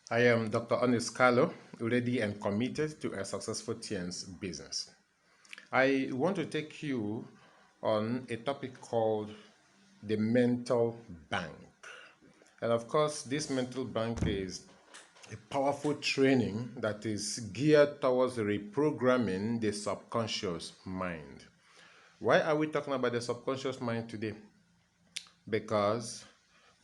I am Dr. Onyx, ready and committed to a successful TN's business. I want to take you on a topic called the mental bank. And of course, this mental bank is a powerful training that is geared towards reprogramming the subconscious mind. Why are we talking about the subconscious mind today? Because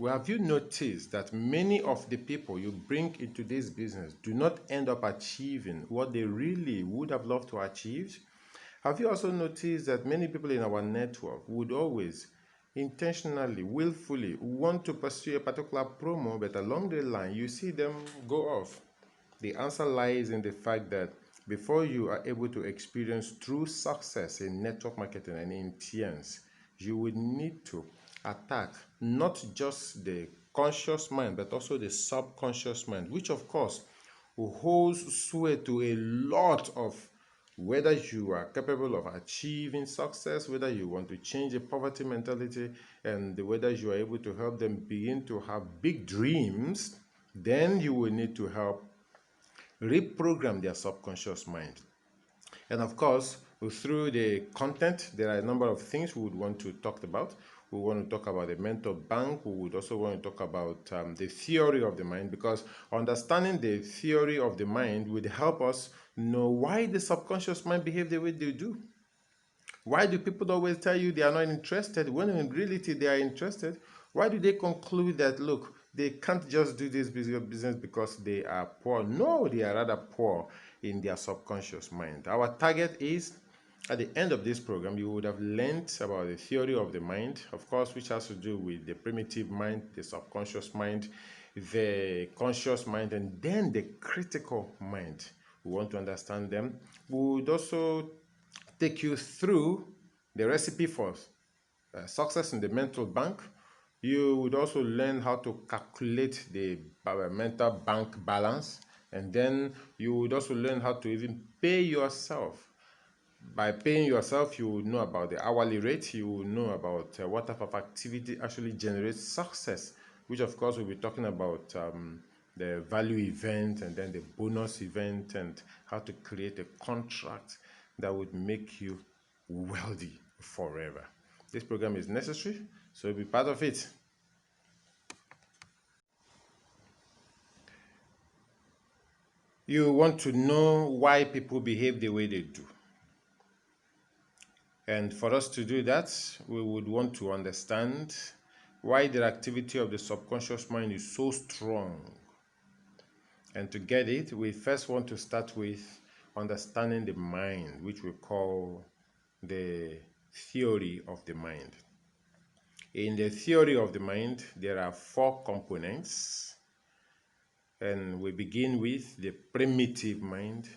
have you noticed that many of the people you bring into this business do not end up achieving what they really would have loved to achieve? Have you also noticed that many people in our network would always intentionally, willfully want to pursue a particular promo, but along the line you see them go off? The answer lies in the fact that before you are able to experience true success in network marketing and in TNs, you would need to attack not just the conscious mind, but also the subconscious mind, which of course holds sway to a lot of whether you are capable of achieving success, whether you want to change a poverty mentality, and whether you are able to help them begin to have big dreams. Then you will need to help reprogram their subconscious mind. And of course, through the content, there are a number of things we would want to talk about. We want to talk about the mental bank. We would also want to talk about the theory of the mind, because understanding the theory of the mind would help us know why the subconscious mind behave the way they do. Why do people always tell you they are not interested when in reality they are interested? Why do they conclude that, look, they can't just do this business because they are poor? No, they are rather poor in their subconscious mind. Our target is, at the end of this program, you would have learned about the theory of the mind, of course, which has to do with the primitive mind, the subconscious mind, the conscious mind, and then the critical mind. We want to understand them. We would also take you through the recipe for success in the mental bank. You would also learn how to calculate the mental bank balance, and then you would also learn how to even pay yourself. By paying yourself, you will know about the hourly rate, you will know about what type of activity actually generates success, which of course we'll be talking about the value event and then the bonus event, and how to create a contract that would make you wealthy forever. This program is necessary, so be part of it. You want to know why people behave the way they do. And for us to do that, we would want to understand why the activity of the subconscious mind is so strong. And to get it, we first want to start with understanding the mind, which we call the theory of the mind. In the theory of the mind, there are 4 components. And we begin with the primitive mind.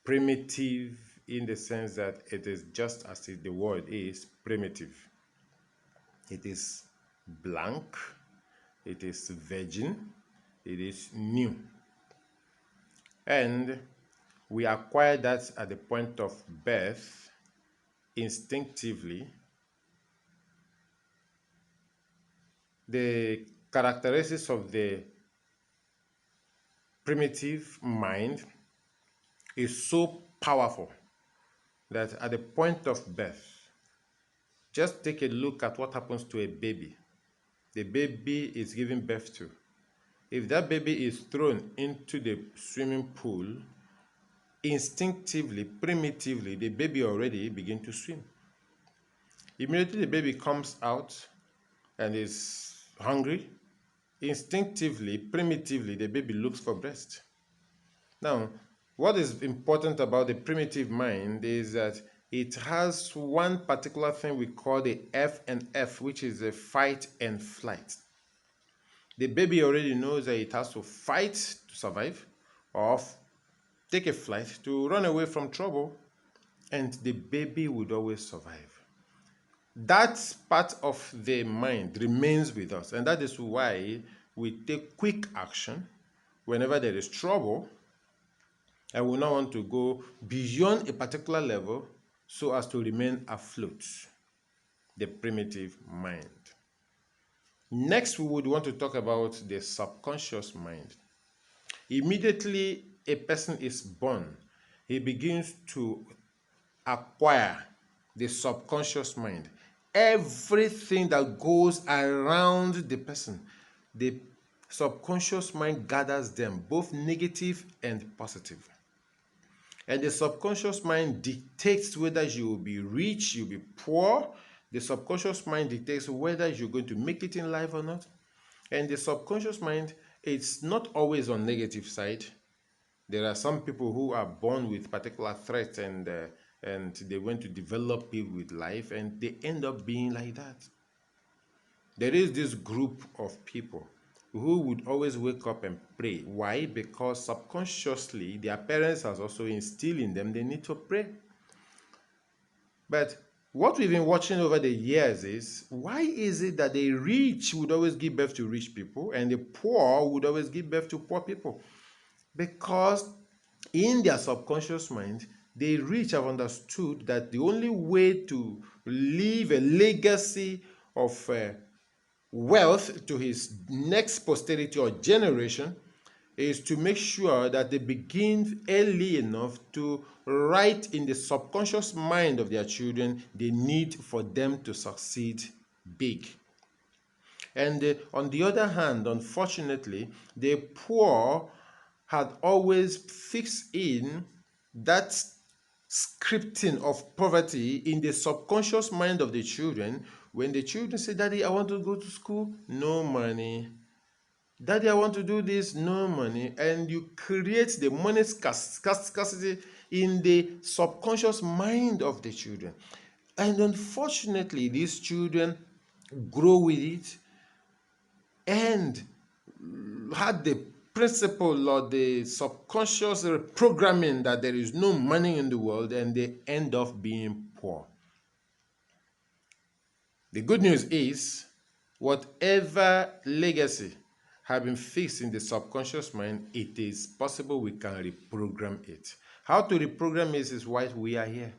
Primitive in the sense that it is just as the word is, primitive. It is blank, it is virgin, it is new. And we acquire that at the point of birth instinctively. The characteristics of the primitive mind is so powerful that at the point of birth, just take a look at what happens to a baby. The baby is given birth to. If that baby is thrown into the swimming pool, instinctively, primitively, the baby already begins to swim. Immediately the baby comes out and is hungry, instinctively, primitively, the baby looks for breast. Now, what is important about the primitive mind is that it has one particular thing we call the F and F, which is the fight and flight. The baby already knows that it has to fight to survive, or take a flight to run away from trouble, and the baby would always survive. That part of the mind remains with us, and that is why we take quick action whenever there is trouble, and we not want to go beyond a particular level so as to remain afloat. The primitive mind. Next, we would want to talk about the subconscious mind. Immediately a person is born, he begins to acquire the subconscious mind. Everything that goes around the person, the subconscious mind gathers them, both negative and positive. And the subconscious mind dictates whether you will be rich, you'll be poor. The subconscious mind dictates whether you're going to make it in life or not. And the subconscious mind, it's not always on negative side. There are some people who are born with particular threats and they want to develop it with life, and they end up being like that. There is this group of people who would always wake up and pray. Why? Because subconsciously their parents has also instilled in them they need to pray. But what we've been watching over the years is, why is it that the rich would always give birth to rich people and the poor would always give birth to poor people? Because in their subconscious mind, the rich have understood that the only way to leave a legacy of wealth to his next posterity or generation is to make sure that they begin early enough to write in the subconscious mind of their children the need for them to succeed big. And on the other hand, unfortunately, the poor had always fixed in that scripting of poverty in the subconscious mind of the children. When the children say, "Daddy, I want to go to school," no money. "Daddy, I want to do this," no money. And you create the money scarcity in the subconscious mind of the children. And unfortunately, these children grow with it and had the principle or the subconscious programming that there is no money in the world, and they end up being poor. The good news is, whatever legacy have been fixed in the subconscious mind, it is possible we can reprogram it. How to reprogram it is why we are here.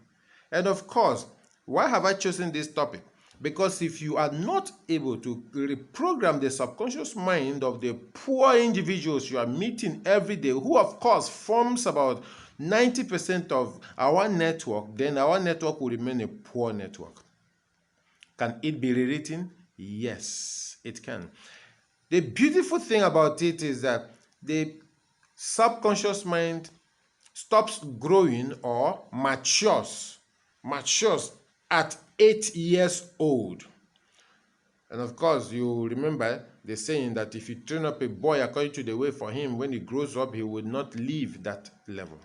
And of course, why have I chosen this topic? Because if you are not able to reprogram the subconscious mind of the poor individuals you are meeting every day, who of course forms about 90% of our network, then our network will remain a poor network. Can it be rewritten? Yes, it can. The beautiful thing about it is that the subconscious mind stops growing or matures at 8 years old. And of course, you remember the saying that if you train up a boy according to the way for him, when he grows up, he will not leave that level.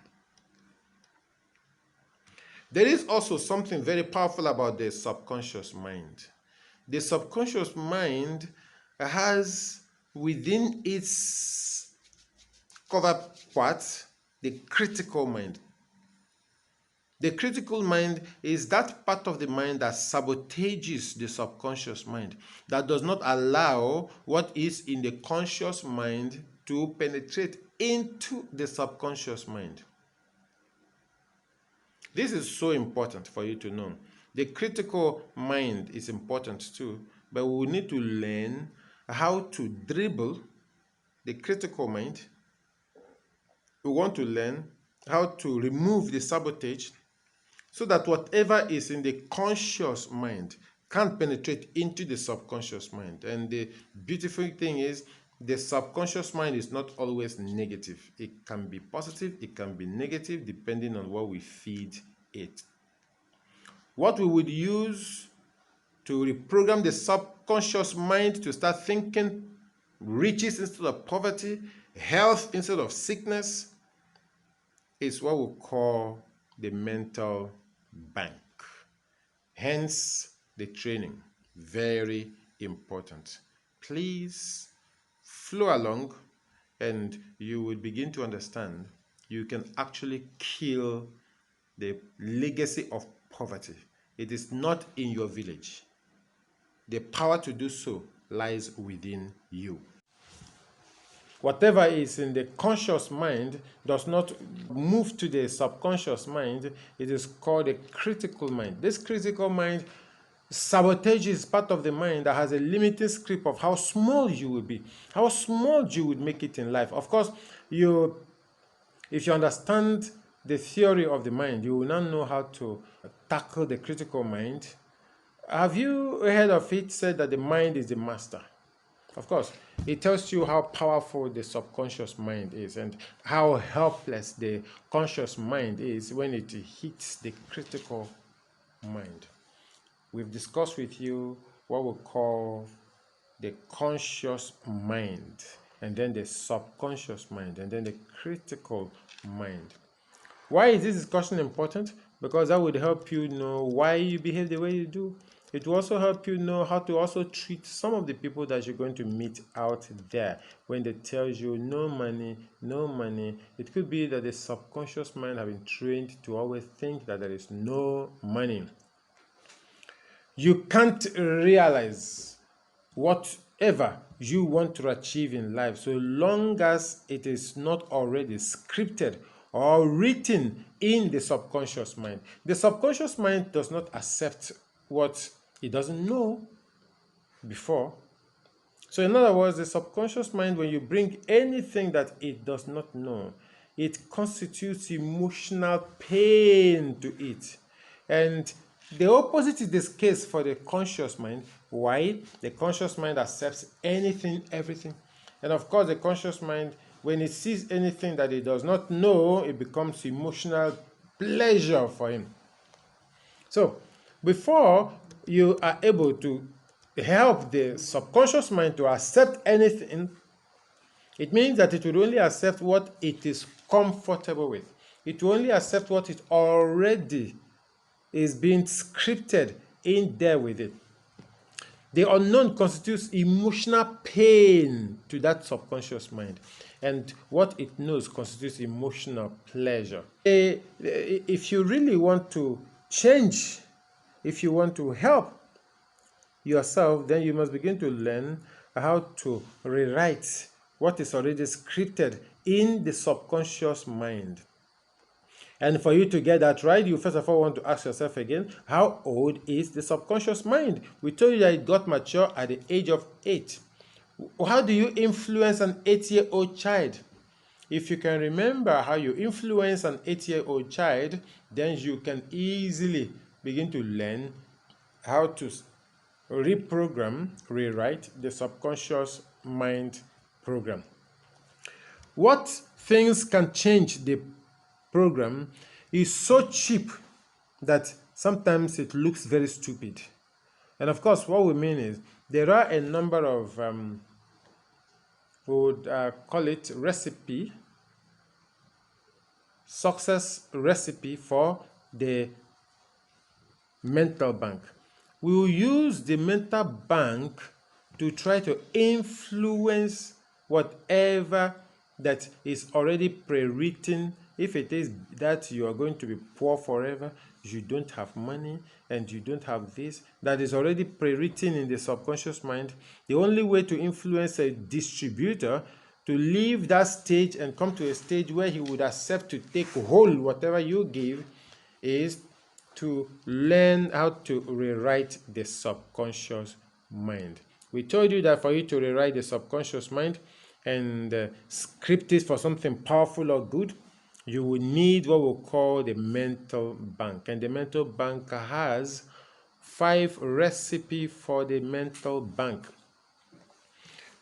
There is also something very powerful about the subconscious mind. The subconscious mind has within its cover part the critical mind. The critical mind is that part of the mind that sabotages the subconscious mind, that does not allow what is in the conscious mind to penetrate into the subconscious mind. This is so important for you to know. The critical mind is important too, but we need to learn how to dribble the critical mind. We want to learn how to remove the sabotage so that whatever is in the conscious mind can't penetrate into the subconscious mind. And the beautiful thing is, the subconscious mind is not always negative. It can be positive, it can be negative, depending on what we feed it. What we would use to reprogram the subconscious mind to start thinking riches instead of poverty, health instead of sickness, is what we call the mental bank. Hence the training. Very important. Please flow along and you will begin to understand you can actually kill the legacy of poverty. It is not in your village. The power to do so lies within you. Whatever is in the conscious mind does not move to the subconscious mind. It is called a critical mind. This critical mind Sabotage is part of the mind that has a limiting script of how small you will be, how small you would make it in life. Of course, if you understand the theory of the mind, you will now know how to tackle the critical mind. Have you heard of it said that the mind is the master? Of course, it tells you how powerful the subconscious mind is and how helpless the conscious mind is when it hits the critical mind. We've discussed with you what we call the conscious mind, and then the subconscious mind, and then the critical mind. Why is this discussion important? Because that would help you know why you behave the way you do. It will also help you know how to also treat some of the people that you're going to meet out there when they tell you no money, no money. It could be that the subconscious mind have been trained to always think that there is no money. You can't realize whatever you want to achieve in life so long as it is not already scripted or written in the subconscious mind. The subconscious mind does not accept what it doesn't know before. So in other words, the subconscious mind, when you bring anything that it does not know, it constitutes emotional pain to it. And the opposite is the case for the conscious mind. Why? The conscious mind accepts anything, everything. And of course, the conscious mind, when it sees anything that it does not know, it becomes emotional pleasure for him. So, before you are able to help the subconscious mind to accept anything, it means that it will only accept what it is comfortable with. It will only accept what it already is being scripted in there with it. The unknown constitutes emotional pain to that subconscious mind, and what it knows constitutes emotional pleasure. If you really want to change, if you want to help yourself, then you must begin to learn how to rewrite what is already scripted in the subconscious mind. And for you to get that right, you first of all want to ask yourself again, how old is the subconscious mind? We told you that it got mature at the age of 8. How do you influence an 8-year-old child? If you can remember how you influence an 8-year-old child, then you can easily begin to learn how to reprogram, rewrite the subconscious mind program. What things can change the program is so cheap that sometimes it looks very stupid. And of course, what we mean is there are a number of, we would call it success recipe for the mental bank. We will use the mental bank to try to influence whatever that is already pre-written. If it is that you are going to be poor forever, you don't have money, and you don't have this, that is already pre-written in the subconscious mind. The only way to influence a distributor to leave that stage and come to a stage where he would accept to take hold whatever you give is to learn how to rewrite the subconscious mind. We told you that for you to rewrite the subconscious mind and script it for something powerful or good, you will need what we call the mental bank. And the mental bank has 5 recipes for the mental bank.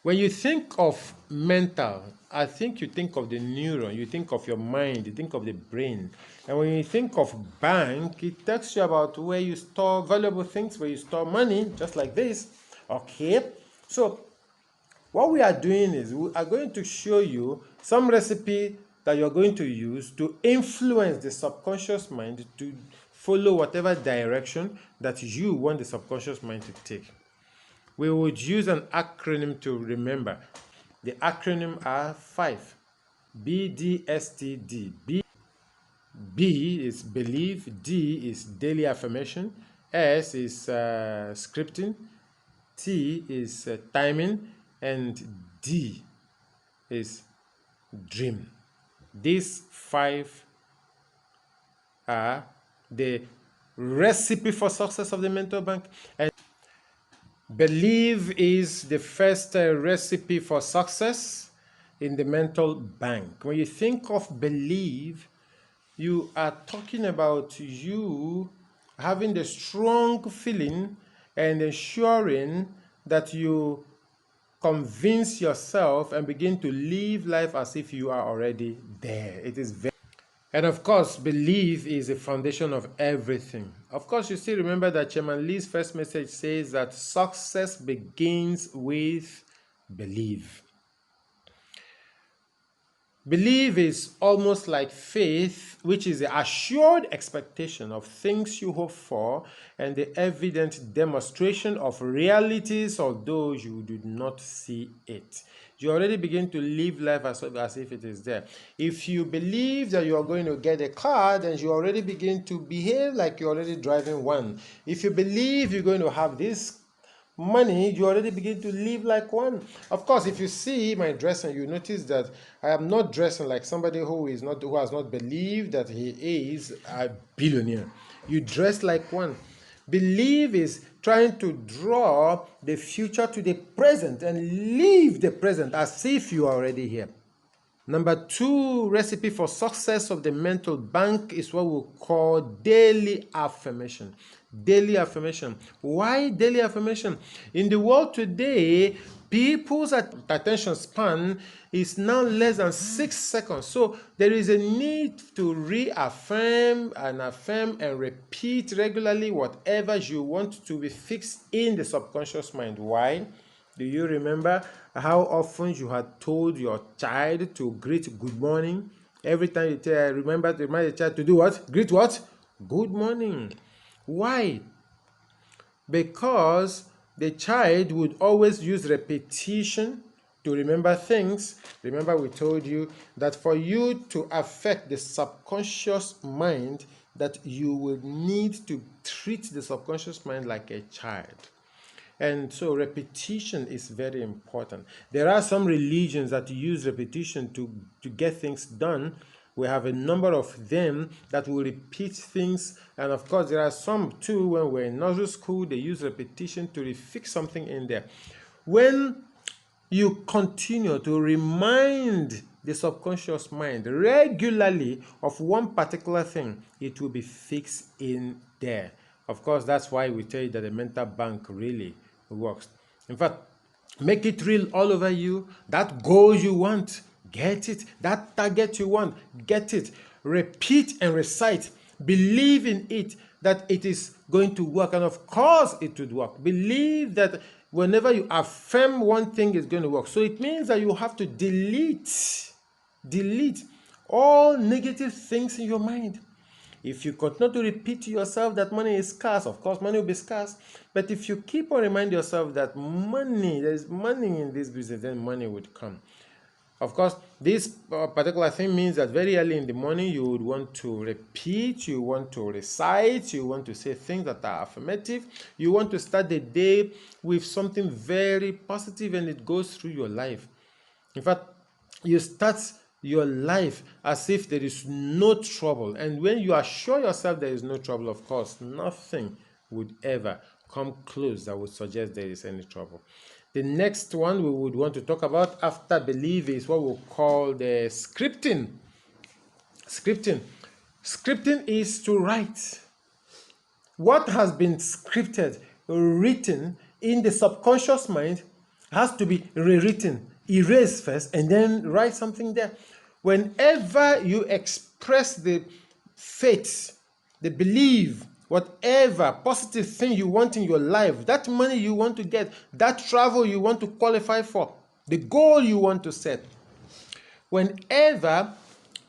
When you think of mental, I think you think of the neuron, you think of your mind, you think of the brain. And when you think of bank, it tells you about where you store valuable things, where you store money, just like this. Okay, so what we are doing is we are going to show you some recipe that you're going to use to influence the subconscious mind to follow whatever direction that you want the subconscious mind to take. We would use an acronym to remember. The acronym are 5. BDSTD. B is belief, D is daily affirmation, S is scripting, T is timing, and D is dream. These 5 are the recipe for success of the mental bank. And believe is the first recipe for success in the mental bank. When you think of believe, you are talking about you having the strong feeling and ensuring that you convince yourself and begin to live life as if you are already there. It is very, and of course, belief is the foundation of everything. Of course, you still remember that Chairman Lee's first message says that success begins with belief. Belief is almost like faith, which is the assured expectation of things you hope for and the evident demonstration of realities, although you do not see it. You already begin to live life as if it is there. If you believe that you are going to get a car, then you already begin to behave like you're already driving one. If you believe you're going to have this money, you already begin to live like one. Of course, if you see my dressing, you notice that I am not dressing like somebody who has not believed that he is a billionaire. You dress like one. Believe is trying to draw the future to the present and live the present as if you are already here. Number 2 recipe for success of the mental bank is what we call daily affirmation. Daily affirmation. Why daily affirmation? In the world today, people's attention span is now less than 6 seconds. So there is a need to reaffirm and affirm and repeat regularly whatever you want to be fixed in the subconscious mind. Why? Do you remember how often you had told your child to greet good morning? Every time you remind the child to do what? Greet what? Good morning. Why? Because the child would always use repetition to remember things. Remember, we told you that for you to affect the subconscious mind, that you will need to treat the subconscious mind like a child. And so repetition is very important. There are some religions that use repetition to get things done. We have a number of them that will repeat things. And of course, there are some too, when we're in nursery school, they use repetition to fix something in there. When you continue to remind the subconscious mind regularly of one particular thing, it will be fixed in there. Of course, that's why we tell you that the mental bank really works. In fact, make it real all over you. That goal you want, get it. That target you want, get it. Repeat and recite. Believe in it, that it is going to work. And of course it would work. Believe that whenever you affirm one thing, is going to work. So it means that you have to delete all negative things in your mind. If you continue to repeat to yourself that money is scarce, of course money will be scarce. But if you keep on reminding yourself that there is money in this business, then money would come. Of course, this particular thing means that very early in the morning you would want to repeat, you want to recite, you want to say things that are affirmative. You want to start the day with something very positive, and it goes through your life. In fact, you start your life as if there is no trouble. And when you assure yourself there is no trouble, of course, nothing would ever come close that would suggest there is any trouble. The next one we would want to talk about after belief is what we call the scripting. Scripting is to write. What has been scripted, written in the subconscious mind, has to be rewritten. Erase first and then write something there. Whenever you express the faith, the belief, whatever positive thing you want in your life, that money you want to get, that travel you want to qualify for, the goal you want to set, whenever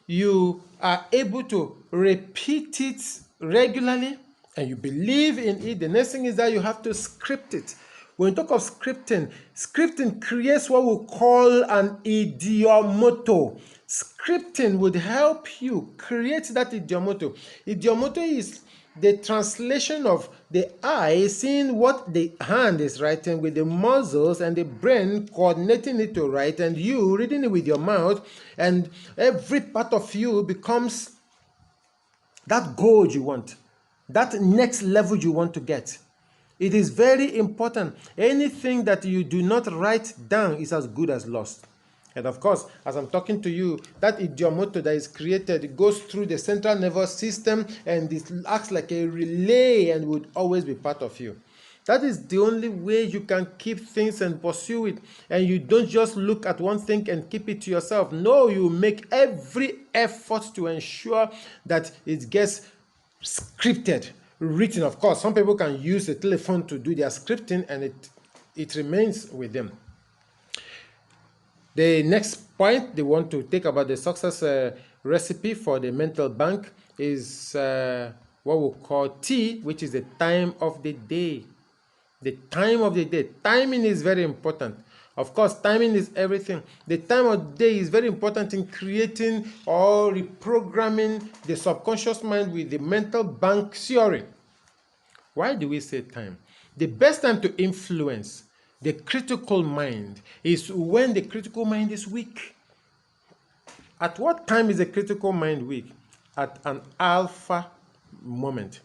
you are able to repeat it regularly and you believe in it, the next thing is that you have to script it. When we talk of scripting, scripting creates what we call an idiomoto. Scripting would help you create that idiomoto. Idiomoto is the translation of the eye seeing what the hand is writing with the muscles and the brain coordinating it to write, and you reading it with your mouth, and every part of you becomes that goal you want. that next level you want to get. It is very important. Anything that you do not write down is as good as lost. And of course, as I'm talking to you, that idiomotor that is created goes through the central nervous system and it acts like a relay and would always be part of you. That is the only way you can keep things and pursue it. And you don't just look at one thing and keep it to yourself. No, you make every effort to ensure that it gets scripted, written. Of course, some people can use the telephone to do their scripting and it remains with them. The next point they want to take about the success recipe for the mental bank is what we call T, which is the time of the day. The time of the day. Timing is very important. Of course, timing is everything. The time of day is very important in creating or reprogramming the subconscious mind with the mental bank theory. Why do we say time? The best time to influence the critical mind is when the critical mind is weak. At what time is the critical mind weak? At an alpha moment.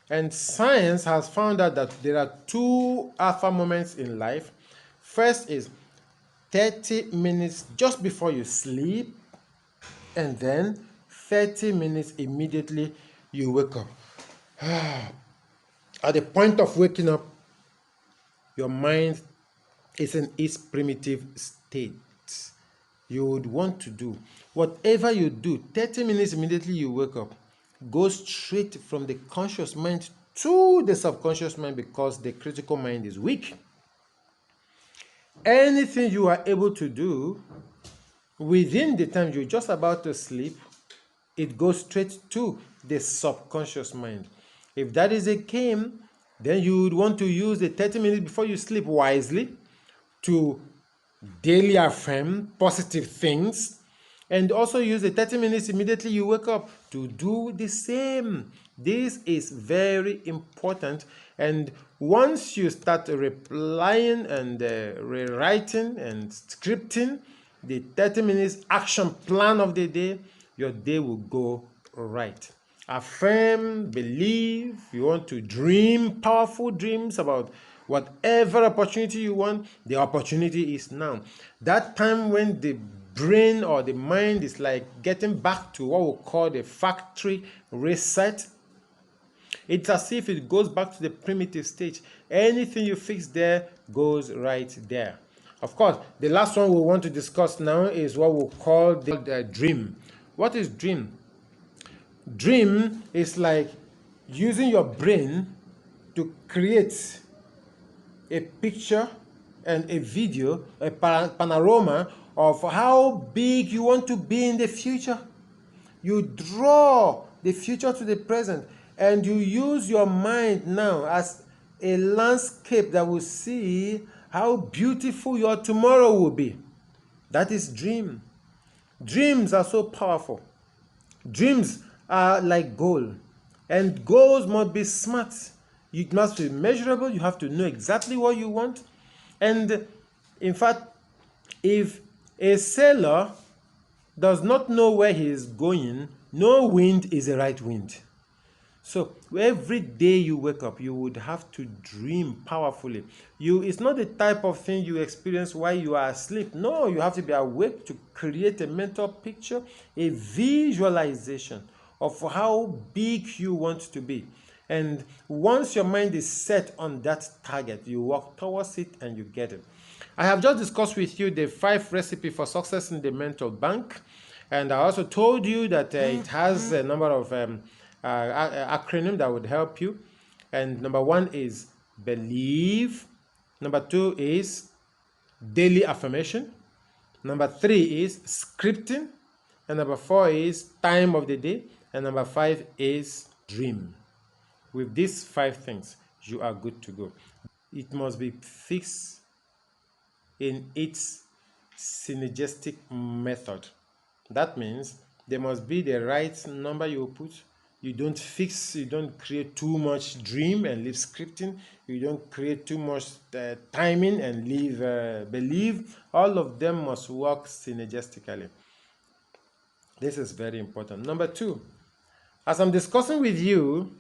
And science has found out that there are two alpha moments in life. First is 30 minutes just before you sleep, and then 30 minutes immediately you wake up. At the point of waking up, your mind is in its primitive state. You would want to do whatever you do, 30 minutes immediately you wake up, go straight from the conscious mind to the subconscious mind because the critical mind is weak. Anything you are able to do within the time you're just about to sleep, it goes straight to the subconscious mind. If that is a game, then you would want to use the 30 minutes before you sleep wisely to daily affirm positive things, and also use the 30 minutes immediately you wake up to do the same. This is very important. And once you start replying and rewriting and scripting the 30 minutes action plan of the day, your day will go right. Affirm, believe, you want to dream powerful dreams about whatever opportunity you want, the opportunity is now. That time when the brain or the mind is like getting back to what we call the factory reset, it's as if it goes back to the primitive stage. Anything you fix there goes right there. Of course, the last one we want to discuss now is what we call the dream. What is dream? Dream is like using your brain to create a picture and a video, a panorama of how big you want to be in the future. You draw the future to the present and you use your mind now as a landscape that will see how beautiful your tomorrow will be. That is dream. Dreams are so powerful. Dreams are like goal, and goals must be smart. It must be measurable. You have to know exactly what you want. And in fact, if a sailor does not know where he is going, no wind is the right wind. So every day you wake up, you would have to dream powerfully. It's not the type of thing you experience while you are asleep. No, you have to be awake to create a mental picture, a visualization of how big you want to be. And once your mind is set on that target, you work towards it and you get it. I have just discussed with you the 5 recipe for success in the mental bank. And I also told you that it has a number of acronym that would help you. And number 1 is believe. Number 2 is daily affirmation. Number 3 is scripting. And number 4 is time of the day. And number 5 is dream. With these 5 things, you are good to go. It must be fixed in its synergistic method. That means there must be the right number you put. You don't create too much dream and leave scripting. You don't create too much timing and leave believe. All of them must work synergistically. This is very important. Number 2, as I'm discussing with you,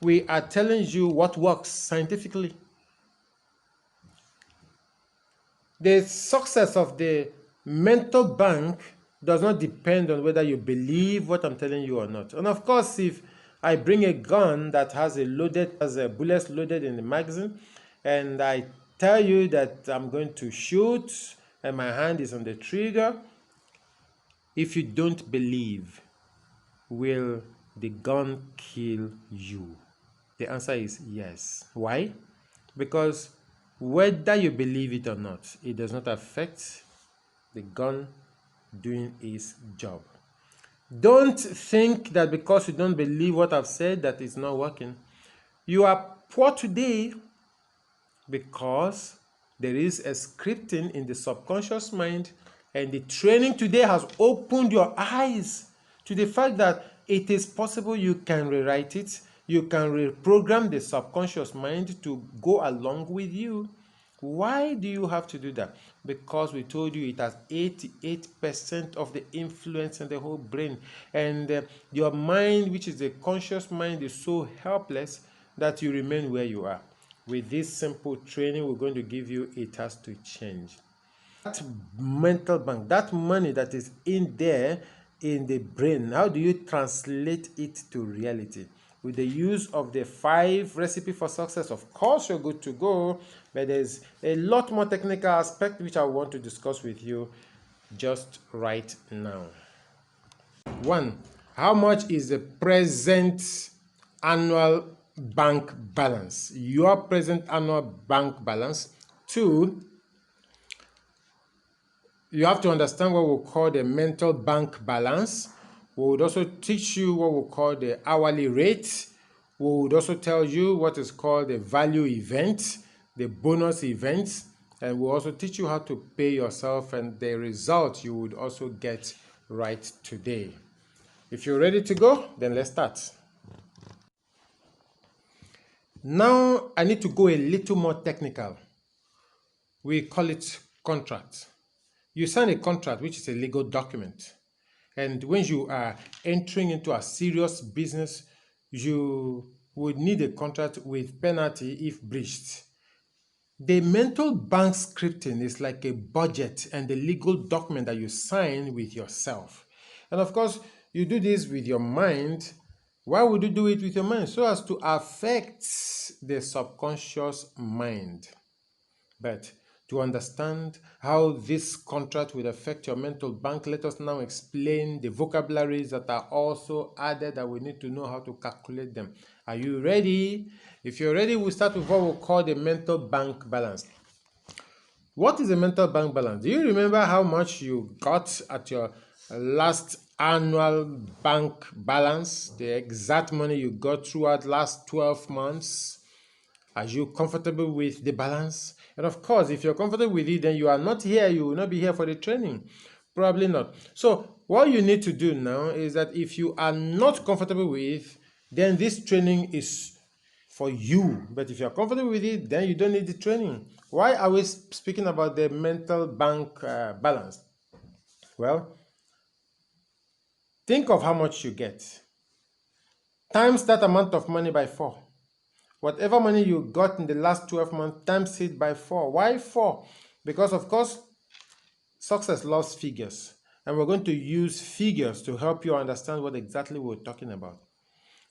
We are telling you what works scientifically. The success of the mental bank does not depend on whether you believe what I'm telling you or not. And of course, if I bring a gun that has a bullets loaded in the magazine, and I tell you that I'm going to shoot and my hand is on the trigger, if you don't believe, will the gun kill you? The answer is yes. Why? Because whether you believe it or not, it does not affect the gun doing its job. Don't think that because you don't believe what I've said that it's not working. You are poor today because there is a scripting in the subconscious mind, and the training today has opened your eyes to the fact that it is possible you can rewrite it, you can reprogram the subconscious mind to go along with you. Why do you have to do that? Because we told you it has 88% of the influence in the whole brain, and your mind, which is the conscious mind, is so helpless that you remain where you are. With this simple training we're going to give you, it has to change. That mental bank, that money that is in there in the brain, how do you translate it to reality? With the use of the 5 recipe for success, of course you're good to go, but there's a lot more technical aspect which I want to discuss with you just right now. 1. How much is the present annual bank balance? Your present annual bank balance. 2. You have to understand what we call the mental bank balance. We would also teach you what we call the hourly rate. We would also tell you what is called the value event, the bonus event, and we'll also teach you how to pay yourself and the result you would also get right today. If you're ready to go, then let's start. Now I need to go a little more technical. We call it contract. You sign a contract, which is a legal document. And when you are entering into a serious business, you would need a contract with penalty if breached. The mental bank scripting is like a budget and a legal document that you sign with yourself. And of course, you do this with your mind. Why would you do it with your mind? So as to affect the subconscious mind. But to understand how this contract will affect your mental bank, let us now explain the vocabularies that are also added that we need to know how to calculate them. Are you ready? If you're ready, we'll start with what we call the mental bank balance. What is a mental bank balance? Do you remember how much you got at your last annual bank balance? The exact money you got throughout last 12 months? Are you comfortable with the balance? And of course, if you're comfortable with it, then you are not here. You will not be here for the training. Probably not. So what you need to do now is that if you are not comfortable with, then this training is for you. But if you're comfortable with it, then you don't need the training. Why are we speaking about the mental bank balance? Well, think of how much you get. Times that amount of money by 4. Whatever money you got in the last 12 months, times it by 4. Why 4? Because, of course, success loves figures. And we're going to use figures to help you understand what exactly we're talking about.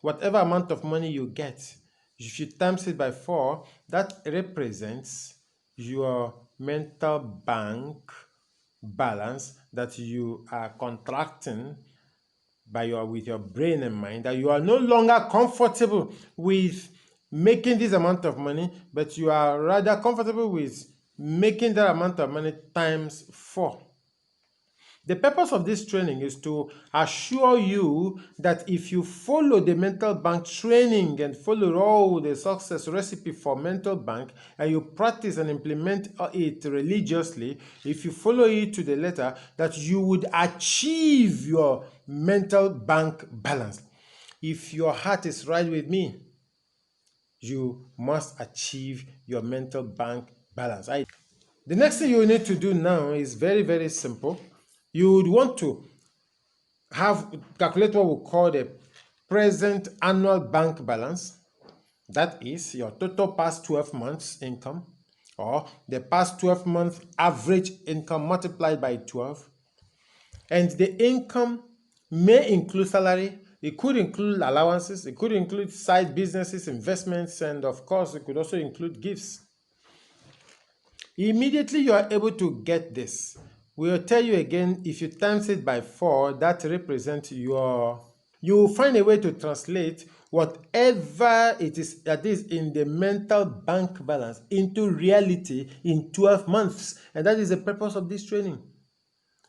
Whatever amount of money you get, if you times it by 4, that represents your mental bank balance that you are contracting with your brain and mind, that you are no longer comfortable with making this amount of money, but you are rather comfortable with making that amount of money times 4. The purpose of this training is to assure you that if you follow the mental bank training and follow all the success recipe for mental bank, and you practice and implement it religiously, if you follow it to the letter, that you would achieve your mental bank balance. If your heart is right with me, you must achieve your mental bank balance. The next thing you need to do now is very, very simple. You would want to calculate what we call the present annual bank balance. That is your total past 12 months income, or the past 12 month average income multiplied by 12. And the income may include salary, it could include allowances, it could include side businesses, investments, and of course, it could also include gifts. Immediately you are able to get this. We'll tell you again, if you times it by 4, that represents your... You will find a way to translate whatever it is that is in the mental bank balance into reality in 12 months. And that is the purpose of this training.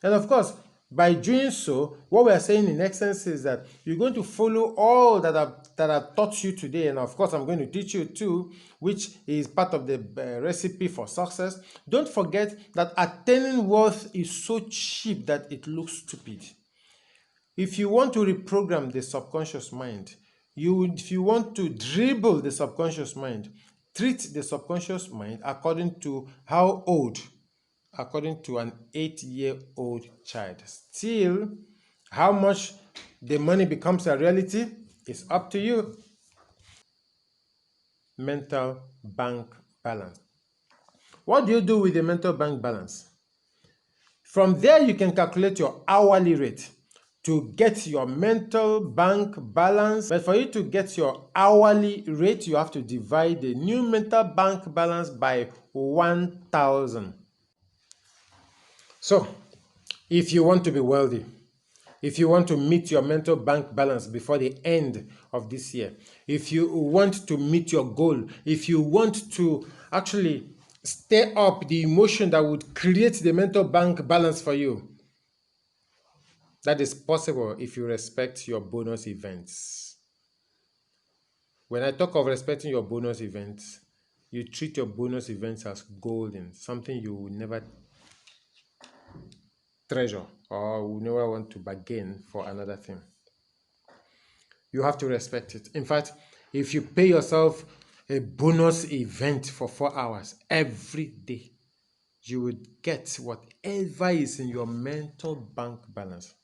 And of course, by doing so, what we are saying in essence is that you're going to follow all that I've taught you today, and of course, I'm going to teach you too, which is part of the recipe for success. Don't forget that attaining wealth is so cheap that it looks stupid. If you want to reprogram the subconscious mind, if you want to dribble the subconscious mind, treat the subconscious mind according to how old? According to an 8-year-old child. Still, how much the money becomes a reality is up to you. Mental bank balance. What do you do with the mental bank balance? From there, you can calculate your hourly rate to get your mental bank balance. But for you to get your hourly rate, you have to divide the new mental bank balance by 1,000. So, if you want to be wealthy, if you want to meet your mental bank balance before the end of this year, if you want to meet your goal, if you want to actually stir up the emotion that would create the mental bank balance for you, that is possible if you respect your bonus events. When I talk of respecting your bonus events, you treat your bonus events as golden, something you will never treasure or will never want to bargain for another thing. You have to respect it. In fact, if you pay yourself a bonus event for 4 hours every day, you would get whatever is in your mental bank balance.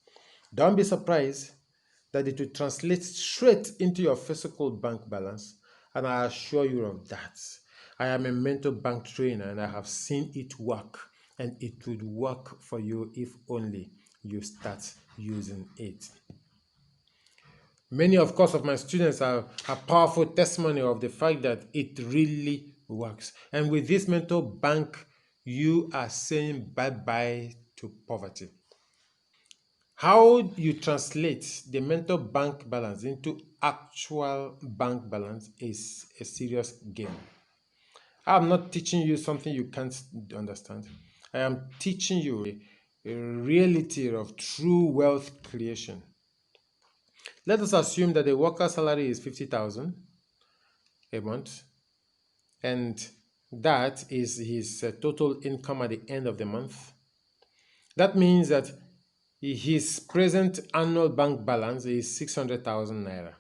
Don't be surprised that it will translate straight into your physical bank balance, and I assure you of that. I am a mental bank trainer and I have seen it work, and it would work for you if only you start using it. Many, of course, of my students are a powerful testimony of the fact that it really works. And with this mental bank, you are saying bye-bye to poverty. How you translate the mental bank balance into actual bank balance is a serious game. I'm not teaching you something you can't understand. I am teaching you a reality of true wealth creation. Let us assume that the worker's salary is 50,000 a month, and that is his total income at the end of the month. That means that his present annual bank balance is 600,000 naira.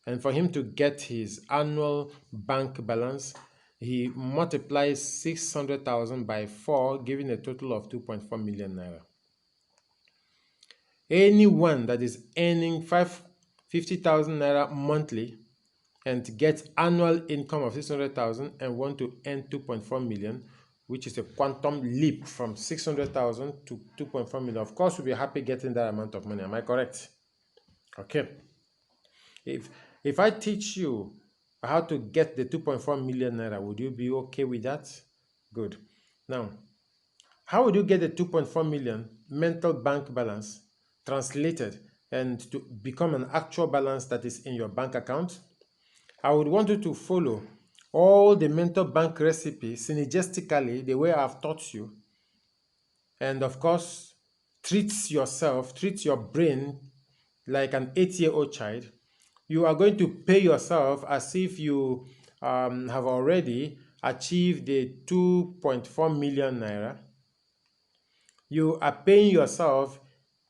And for him to get his annual bank balance, he multiplies 600,000 by 4, giving a total of 2.4 million naira. Anyone that is earning 50,000 naira monthly and get annual income of 600,000 and want to earn 2.4 million, which is a quantum leap from 600,000 to 2.4 million. Of course, we'll be happy getting that amount of money. Am I correct? Okay. If I teach you how to get the 2.4 million naira, would you be okay with that? Good. Now, how would you get the 2.4 million mental bank balance translated and to become an actual balance that is in your bank account? I would want you to follow all the mental bank recipes synergistically the way I've taught you. And of course, treat your brain like an 8-year-old child. You are going to pay yourself as if you have already achieved the 2.4 million naira. You are paying yourself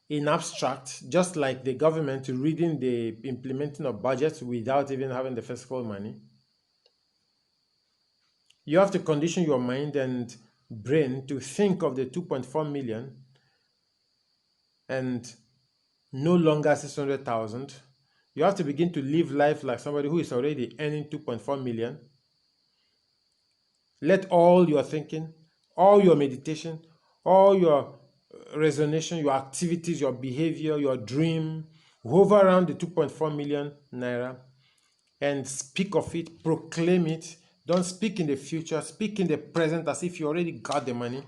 in abstract, just like the government reading the implementing of budgets without even having the physical money. You have to condition your mind and brain to think of the 2.4 million and no longer 600,000. You have to begin to live life like somebody who is already earning 2.4 million. Let all your thinking, all your meditation, all your resonation, your activities, your behavior, your dream, hover around the 2.4 million naira and speak of it, proclaim it. Don't speak in the future, speak in the present as if you already got the money.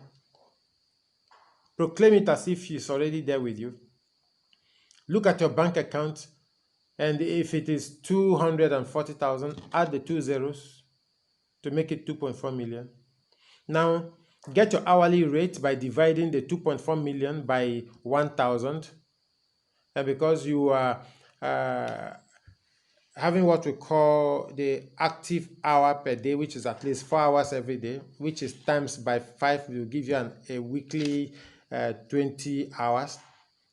Proclaim it as if it's already there with you. Look at your bank account, and if it is 240,000, add the 2 zeros to make it 2.4 million. Now, get your hourly rate by dividing the 2.4 million by 1,000. And because you are having what we call the active hour per day, which is at least 4 hours every day, which is times by 5, will give you a weekly 20 hours.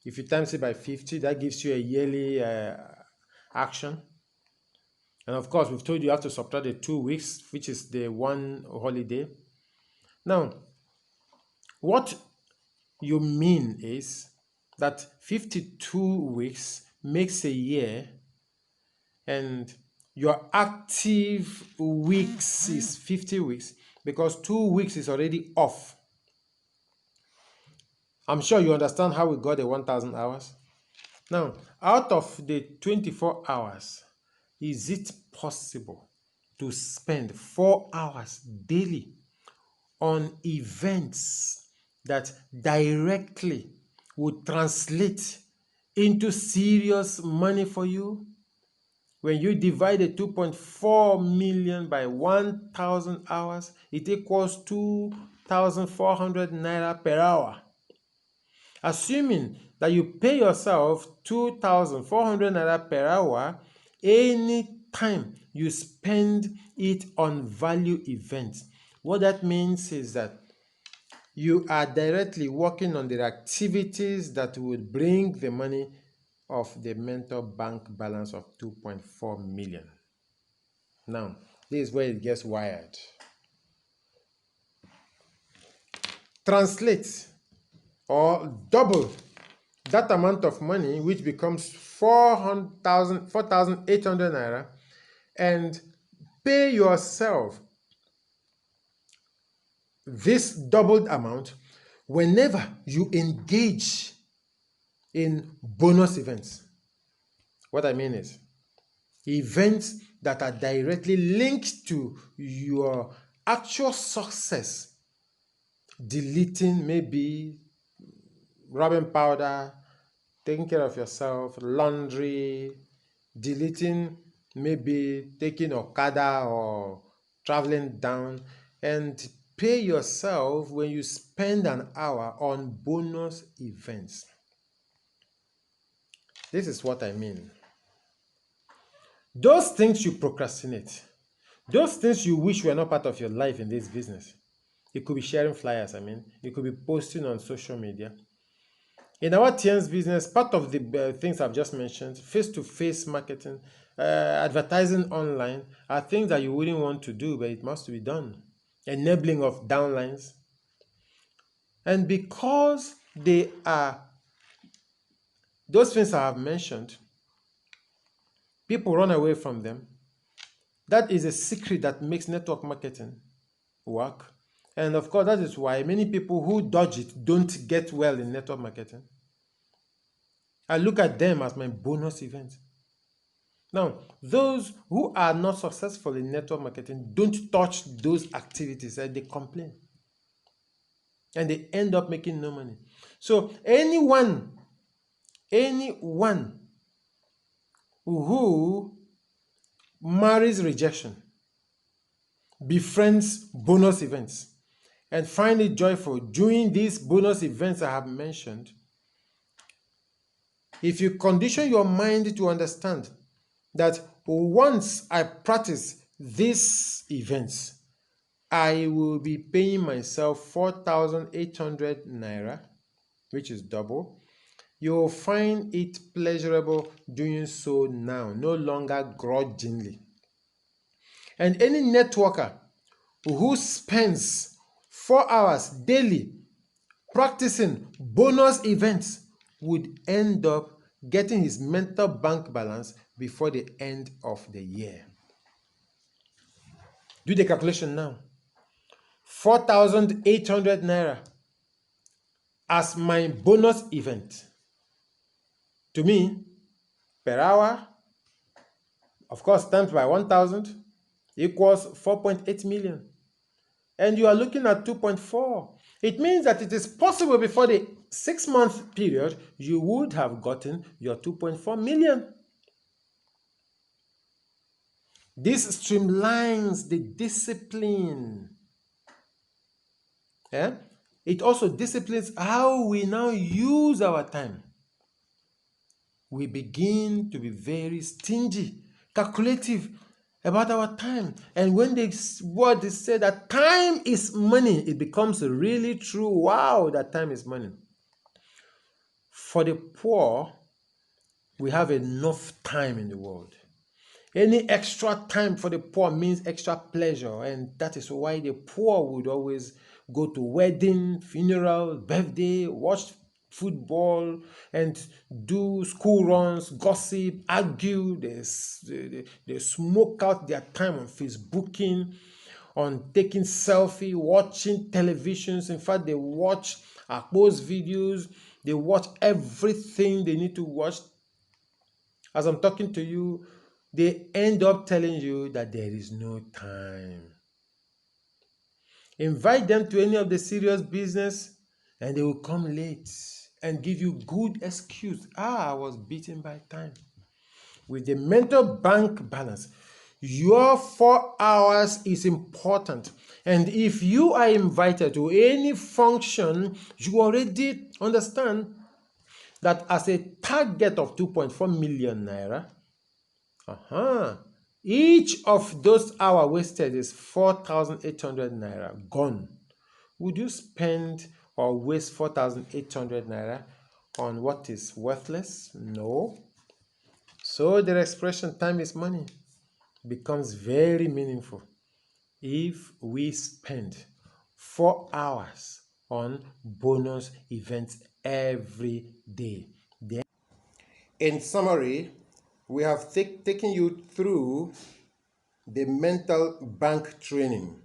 If you times it by 50, that gives you a yearly action. And of course, we've told you have to subtract the 2 weeks, which is the one holiday. Now, what you mean is that 52 weeks makes a year, and your active weeks is 50 weeks because 2 weeks is already off. I'm sure you understand how we got the 1,000 hours. Now, out of the 24 hours, is it possible to spend 4 hours daily on events that directly would translate into serious money for you? When you divide the 2.4 million by 1,000 hours, it equals 2,400 naira per hour. Assuming that you pay yourself 2,400 naira per hour anytime you spend it on value events. What that means is that you are directly working on the activities that would bring the money of the mentor bank balance of 2.4 million. Now, this is where it gets wired. Translate or double that amount of money, which becomes 4,800 naira, and pay yourself this doubled amount whenever you engage in bonus events. What I mean is events that are directly linked to your actual success. Deleting maybe rubbing powder, taking care of yourself, laundry, deleting maybe taking Okada or traveling down, and pay yourself when you spend an hour on bonus events. This is what I mean. Those things you procrastinate, those things you wish were not part of your life in this business. It could be sharing flyers, it could be posting on social media. In our TN's business, part of the things I've just mentioned, face-to-face marketing, advertising online, are things that you wouldn't want to do, but it must be done. Enabling of downlines. And because they are those things I have mentioned, people run away from them. That is a secret that makes network marketing work. And of course, that is why many people who dodge it don't get well in network marketing. I look at them as my bonus event. Now, those who are not successful in network marketing don't touch those activities and they complain. And they end up making no money. So anyone who marries rejection, befriends bonus events, and find it joyful doing these bonus events I have mentioned, if you condition your mind to understand that once I practice these events, I will be paying myself 4,800 naira, which is double, you will find it pleasurable doing so now, no longer grudgingly. And any networker who spends 4 hours daily practicing bonus events would end up getting his mental bank balance before the end of the year. Do the calculation now. 4,800 naira as my bonus event. To me, per hour, of course, times by 1,000 equals 4.8 million. And you are looking at 2.4. It means that it is possible before the 6-month period, you would have gotten your 2.4 million. This streamlines the discipline. Yeah? It also disciplines how we now use our time. We begin to be very stingy, calculative about our time. And when the word is said that time is money, it becomes really true. Wow, that time is money. For the poor, we have enough time in the world. Any extra time for the poor means extra pleasure, and that is why the poor would always go to wedding, funeral, birthday, watch football, and do school runs, gossip, argue. They smoke out their time on Facebooking, on taking selfie, watching televisions. In fact, they watch post videos. They watch everything they need to watch. As I'm talking to you, they end up telling you that there is no time. Invite them to any of the serious business and they will come late and give you good excuse. I was beaten by time. With the mental bank balance, your 4 hours is important. And if you are invited to any function, you already understand that as a target of 2.4 million naira, each of those hours wasted is 4,800 naira gone. Would you spend or waste 4,800 naira on what is worthless? No. So the expression time is money becomes very meaningful if we spend 4 hours on bonus events every day. In summary, we have taken you through the mental bank training.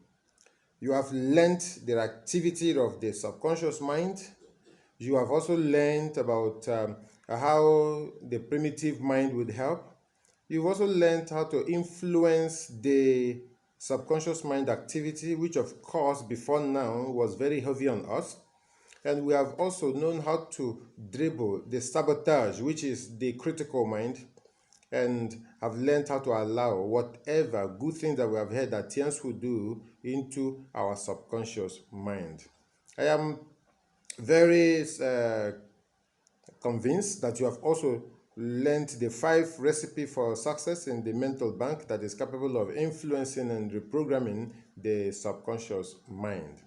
You have learned the activity of the subconscious mind. You have also learned about how the primitive mind would help. You've also learned how to influence the subconscious mind activity, which of course before now was very heavy on us. And we have also known how to dribble the sabotage, which is the critical mind, and have learned how to allow whatever good things that we have heard that Tians will do into our subconscious mind. I am very convinced that you have also learned the 5 recipe for success in the mental bank that is capable of influencing and reprogramming the subconscious mind.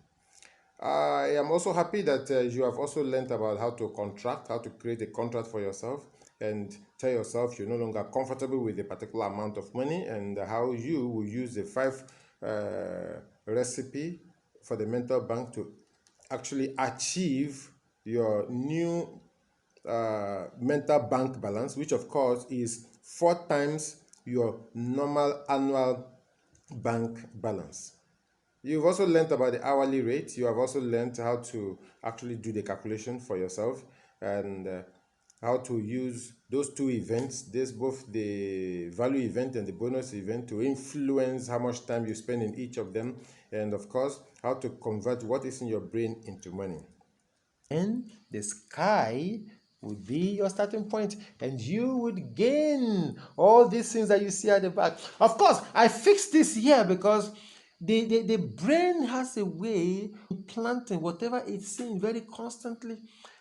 I am also happy that you have also learned about how to contract, how to create a contract for yourself and tell yourself you're no longer comfortable with a particular amount of money, and how you will use the 5 recipe for the mental bank to actually achieve your new mental bank balance, which of course is 4 times your normal annual bank balance. You've also learned about the hourly rate. You have also learned how to actually do the calculation for yourself, and how to use those 2 events, both the value event and the bonus event, to influence how much time you spend in each of them, and of course, how to convert what is in your brain into money. And the sky would be your starting point, and you would gain all these things that you see at the back. Of course, I fixed this here because the brain has a way of planting whatever it's seeing very constantly.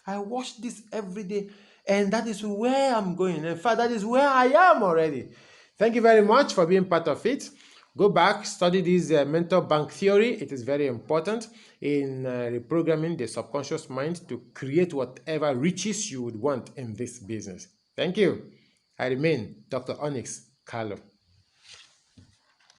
I watch this every day, and that is where I'm going. In fact, that is where I am already. Thank you very much for being part of it. Go back, study this mental bank theory. It is very important in reprogramming the subconscious mind to create whatever riches you would want in this business. Thank you. I remain Dr. Onyx Carlo.